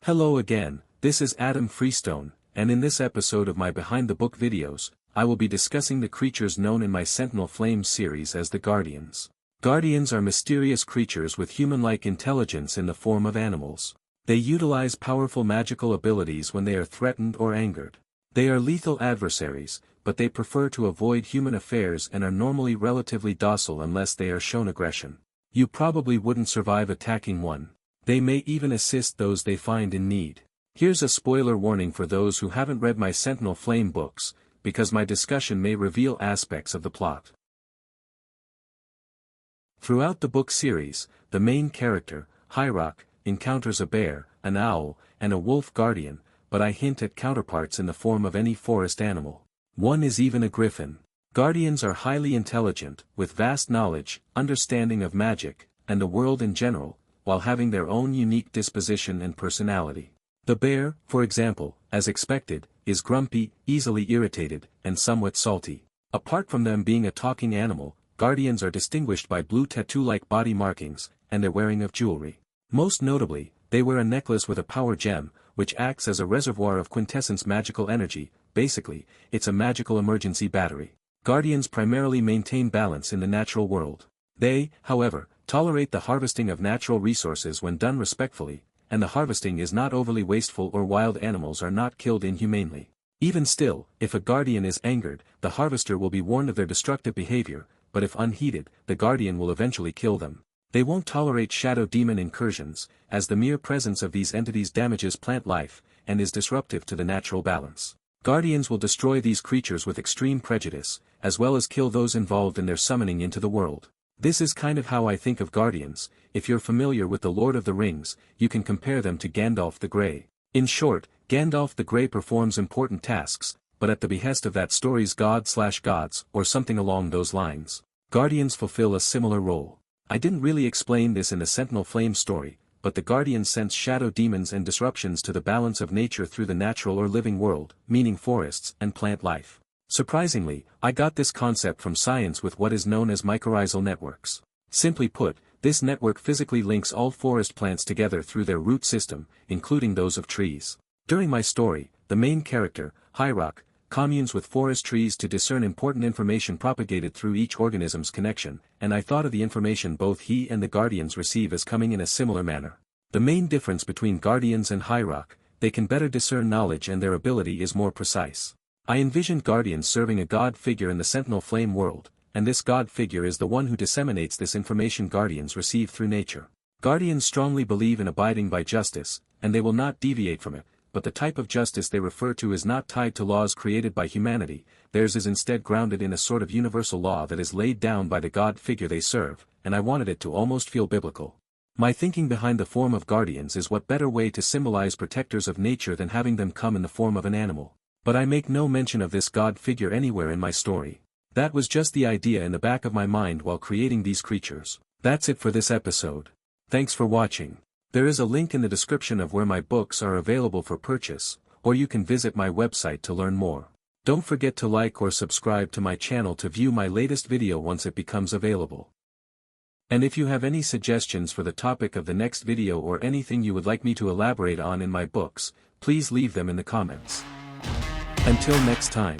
Hello again, this is Adam Freestone, and in this episode of my Behind the Book videos, I will be discussing the creatures known in my Sentinel Flames series as the Guardians. Guardians are mysterious creatures with human-like intelligence in the form of animals. They utilize powerful magical abilities when they are threatened or angered. They are lethal adversaries, but they prefer to avoid human affairs and are normally relatively docile unless they are shown aggression. You probably wouldn't survive attacking one. They may even assist those they find in need. Here's a spoiler warning for those who haven't read my Sentinel Flame books, because my discussion may reveal aspects of the plot. Throughout the book series, the main character, Hyrock, encounters a bear, an owl, and a wolf guardian, but I hint at counterparts in the form of any forest animal. One is even a griffin. Guardians are highly intelligent, with vast knowledge, understanding of magic, and the world in general, while having their own unique disposition and personality. The bear, for example, as expected, is grumpy, easily irritated, and somewhat salty. Apart from them being a talking animal, guardians are distinguished by blue tattoo-like body markings, and their wearing of jewelry. Most notably, they wear a necklace with a power gem, which acts as a reservoir of quintessence magical energy. Basically, it's a magical emergency battery. Guardians primarily maintain balance in the natural world. They, however, tolerate the harvesting of natural resources when done respectfully, and the harvesting is not overly wasteful or wild animals are not killed inhumanely. Even still, if a guardian is angered, the harvester will be warned of their destructive behavior, but if unheeded, the guardian will eventually kill them. They won't tolerate shadow demon incursions, as the mere presence of these entities damages plant life, and is disruptive to the natural balance. Guardians will destroy these creatures with extreme prejudice, as well as kill those involved in their summoning into the world. This is kind of how I think of guardians. If you're familiar with the Lord of the Rings, you can compare them to Gandalf the Grey. In short, Gandalf the Grey performs important tasks, but at the behest of that story's god/gods, or something along those lines. Guardians fulfill a similar role. I didn't really explain this in the Sentinel Flame story, but the Guardians sense shadow demons and disruptions to the balance of nature through the natural or living world, meaning forests and plant life. Surprisingly, I got this concept from science with what is known as mycorrhizal networks. Simply put, this network physically links all forest plants together through their root system, including those of trees. During my story, the main character, Hyrock, communes with forest trees to discern important information propagated through each organism's connection, and I thought of the information both he and the Guardians receive as coming in a similar manner. The main difference between Guardians and Hyrock, they can better discern knowledge and their ability is more precise. I envisioned Guardians serving a god figure in the Sentinel Flame world, and this god figure is the one who disseminates this information Guardians receive through nature. Guardians strongly believe in abiding by justice, and they will not deviate from it, but the type of justice they refer to is not tied to laws created by humanity. Theirs is instead grounded in a sort of universal law that is laid down by the god figure they serve, and I wanted it to almost feel biblical. My thinking behind the form of Guardians is what better way to symbolize protectors of nature than having them come in the form of an animal. But I make no mention of this god figure anywhere in my story. That was just the idea in the back of my mind while creating these creatures. That's it for this episode. Thanks for watching. There is a link in the description of where my books are available for purchase, or you can visit my website to learn more. Don't forget to like or subscribe to my channel to view my latest video once it becomes available. And if you have any suggestions for the topic of the next video or anything you would like me to elaborate on in my books, please leave them in the comments. Until next time.